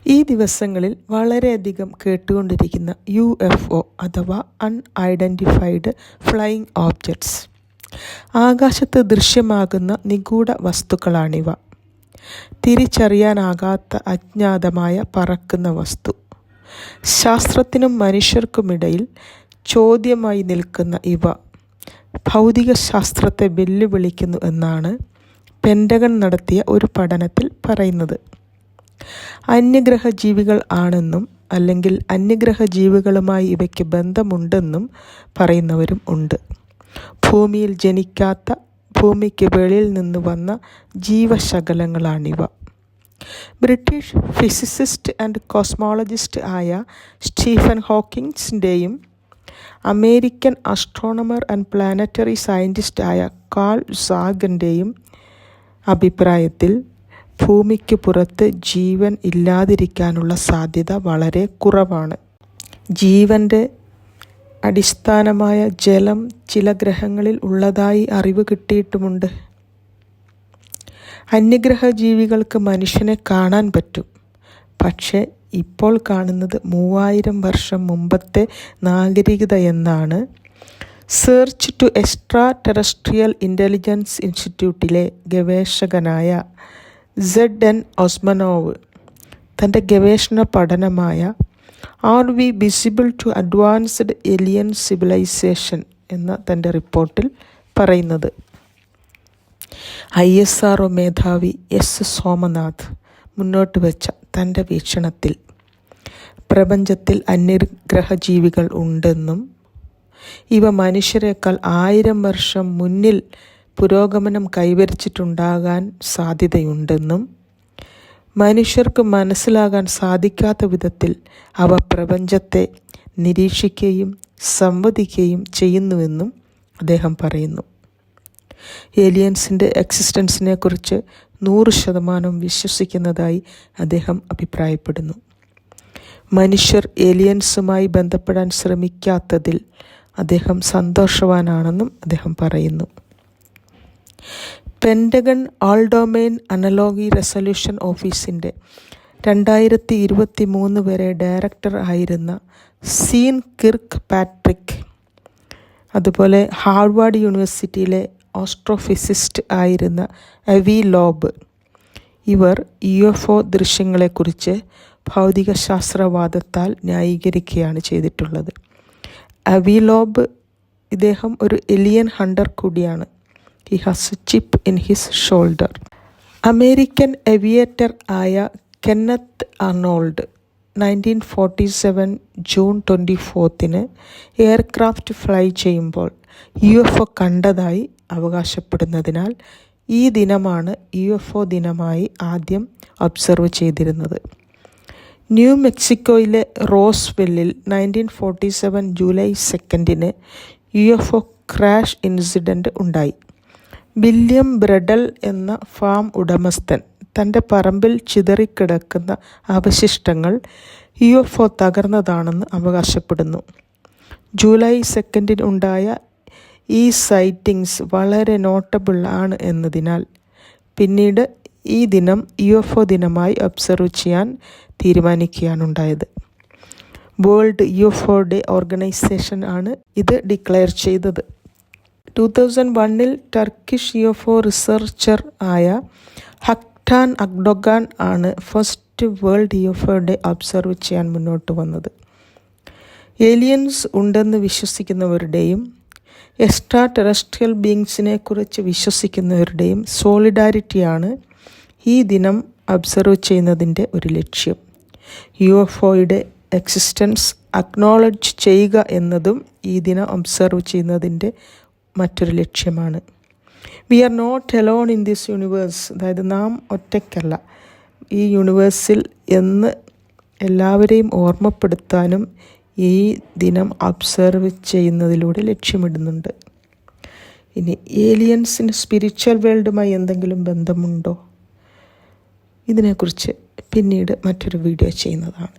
ഈ ദിവസങ്ങളിൽ വളരെയധികം കേട്ടുകൊണ്ടിരിക്കുന്ന UFO അഥവാ അൺഐഡൻറ്റിഫൈഡ് ഫ്ലൈയിങ് ഓബ്ജക്ട്സ്, ആകാശത്ത് ദൃശ്യമാകുന്ന നിഗൂഢ വസ്തുക്കളാണിവ. തിരിച്ചറിയാനാകാത്ത അജ്ഞാതമായ പറക്കുന്ന വസ്തു. ശാസ്ത്രത്തിനും മനുഷ്യർക്കുമിടയിൽ ചോദ്യമായി നിൽക്കുന്ന ഇവ ഭൗതിക ശാസ്ത്രത്തെ വെല്ലുവിളിക്കുന്നു എന്നാണ് പെൻറ്റഗൺ നടത്തിയ ഒരു പഠനത്തിൽ പറയുന്നത്. അന്യഗ്രഹ ജീവികൾ ആണെന്നും അല്ലെങ്കിൽ അന്യഗ്രഹ ജീവികളുമായി ഇവയ്ക്ക് ബന്ധമുണ്ടെന്നും പറയുന്നവരും ഉണ്ട്. ഭൂമിയിൽ ജനിക്കാത്ത, ഭൂമിക്ക് വെളിയിൽ നിന്ന് വന്ന ജീവശകലങ്ങളാണിവ. ബ്രിട്ടീഷ് ഫിസിസിസ്റ്റ് ആൻഡ് കോസ്മോളജിസ്റ്റ് ആയ സ്റ്റീഫൻ ഹോക്കിൻസിൻ്റെയും American astronomer and planetary scientist ആയ കാൾ സാഗൻ്റെയും അഭിപ്രായത്തിൽ ഭൂമിക്ക് പുറത്ത് ജീവൻ ഇല്ലാതിരിക്കാനുള്ള സാധ്യത വളരെ കുറവാണ്. ജീവൻ്റെ അടിസ്ഥാനമായ ജലം ചില ഗ്രഹങ്ങളിൽ ഉള്ളതായി അറിവ് കിട്ടിയിട്ടുമുണ്ട്. അന്യഗ്രഹ ജീവികൾക്ക് മനുഷ്യനെ കാണാൻ പറ്റും. പക്ഷേ ഇപ്പോൾ കാണുന്നത് 3000 വർഷം മുമ്പത്തെ നാഗരികതയെന്നാണ് search to extraterrestrial intelligence ഇൻസ്റ്റിറ്റ്യൂട്ടിലെ ഗവേഷകനായ ZN ഒസ്മനോവ് തൻ്റെ ഗവേഷണ പഠനമായ are we visible to advanced alien civilisation എന്ന തൻ്റെ റിപ്പോർട്ടിൽ പറയുന്നത്. ISRO മേധാവി S. സോമനാഥ് മുന്നോട്ട് വെച്ച തൻ്റെ വീക്ഷണത്തിൽ പ്രപഞ്ചത്തിൽ അന്യഗ്രഹ ജീവികൾ ഉണ്ടെന്നും ഇവ മനുഷ്യരെക്കാൾ 1000 വർഷം മുന്നിൽ പുരോഗമനം കൈവരിച്ചിട്ടുണ്ടാകാൻ സാധ്യതയുണ്ടെന്നും മനുഷ്യർക്ക് മനസ്സിലാകാൻ സാധിക്കാത്ത വിധത്തിൽ അവ പ്രപഞ്ചത്തെ നിരീക്ഷിക്കുകയും സംവദിക്കുകയും ചെയ്യുന്നുവെന്നും അദ്ദേഹം പറയുന്നു. ഏലിയൻസിൻ്റെ എക്സിസ്റ്റൻസിനെക്കുറിച്ച് 100% വിശ്വസിക്കുന്നതായി അദ്ദേഹം അഭിപ്രായപ്പെടുന്നു. മനുഷ്യർ ഏലിയൻസുമായി ബന്ധപ്പെടാൻ ശ്രമിക്കാത്തതിൽ അദ്ദേഹം സന്തോഷവാനാണെന്നും അദ്ദേഹം പറയുന്നു. Pentagon all domain analogy resolution ഓഫീസിൻ്റെ 2023 വരെ ഡയറക്ടർ ആയിരുന്ന സീൻ കിർക്ക് പാട്രിക്, അതുപോലെ ഹാർവാർഡ് യൂണിവേഴ്സിറ്റിയിലെ ആസ്ട്രോഫിസിസ്റ്റ് ആയിരുന്ന അവി ലോബ്, ഇവർ UFO ദൃശ്യങ്ങളെക്കുറിച്ച് ഭൗതികശാസ്ത്രവാദത്താൽ ന്യായീകരിക്കുകയാണ് ചെയ്തിട്ടുള്ളത്. അവി ലോബ് ഇദ്ദേഹം ഒരു എലിയൻ ഹണ്ടർ കൂടിയാണ്. He has a chip in his shoulder. American aviator ആയ Kenneth Arnold 1947 June 24 aircraft fly ചെയ്യുമ്പോൾ UFO കണ്ടതായി അവകാശപ്പെടുന്നതിനാൽ ഈ ദിനമാണ് UFO ദിനമായി ആദ്യം ഒബ്സർവ് ചെയ്തിരുന്നത്. ന്യൂ മെക്സിക്കോയിലെ റോസ്വെല്ലിൽ 1947 ജൂലൈ 2 UFO ക്രാഷ് ഇൻസിഡൻറ്റ് ഉണ്ടായി. വില്യം ബ്രെഡൽ എന്ന ഫാം ഉടമസ്ഥൻ തൻ്റെ പറമ്പിൽ ചിതറിക്കിടക്കുന്ന അവശിഷ്ടങ്ങൾ UFO തകർന്നതാണെന്ന് അവകാശപ്പെടുന്നു. ജൂലൈ 2 ഉണ്ടായ ഈ സൈറ്റിങ്സ് വളരെ നോട്ടബിൾ ആണ് എന്നതിനാൽ പിന്നീട് ഈ ദിനം UFO ദിനമായി ഒബ്സർവ് ചെയ്യാൻ തീരുമാനിക്കുകയാണുണ്ടായത്. വേൾഡ് UFO ഡേ ഓർഗനൈസേഷൻ ആണ് ഇത് ഡിക്ലെയർ ചെയ്തത്. 2001 ടർക്കിഷ് UFO റിസർച്ചർ ആയ ഹക്ടാൻ അക്ഡോഗാൻ ആണ് first world UFO day observe ചെയ്യാൻ മുന്നോട്ട് വന്നത്. ഏലിയൻസ് ഉണ്ടെന്ന് വിശ്വസിക്കുന്നവരുടെയും എക്സ്ട്രാ ടെറസ്ട്രിയൽ ബീയിങ്സിനെ കുറിച്ച് വിശ്വസിക്കുന്നവരുടെയും സോളിഡാരിറ്റിയാണ് ഈ ദിനം ഒബ്സർവ് ചെയ്യുന്നതിൻ്റെ ഒരു ലക്ഷ്യം. UFOയുടെ എക്സിസ്റ്റൻസ് അക്നോളജ് ചെയ്യുക എന്നതും ഈ ദിനം ഒബ്സർവ് ചെയ്യുന്നതിൻ്റെ മറ്റൊരു ലക്ഷ്യമാണ്. We are not alone in this universe, അതായത് നാം ഒറ്റയ്ക്കല്ല ഈ യൂണിവേഴ്സിൽ എന്ന് എല്ലാവരെയും ഓർമ്മപ്പെടുത്താനും ഈ ദിനം ഒബ്സർവ് ചെയ്യുന്നതിലൂടെ ലക്ഷ്യമിടുന്നുണ്ട്. ഇനി ഏലിയൻസിന് സ്പിരിച്വൽ വേൾഡുമായി എന്തെങ്കിലും ബന്ധമുണ്ടോ? ഇതിനെക്കുറിച്ച് പിന്നീട് മറ്റൊരു വീഡിയോ ചെയ്യുന്നതാണ്.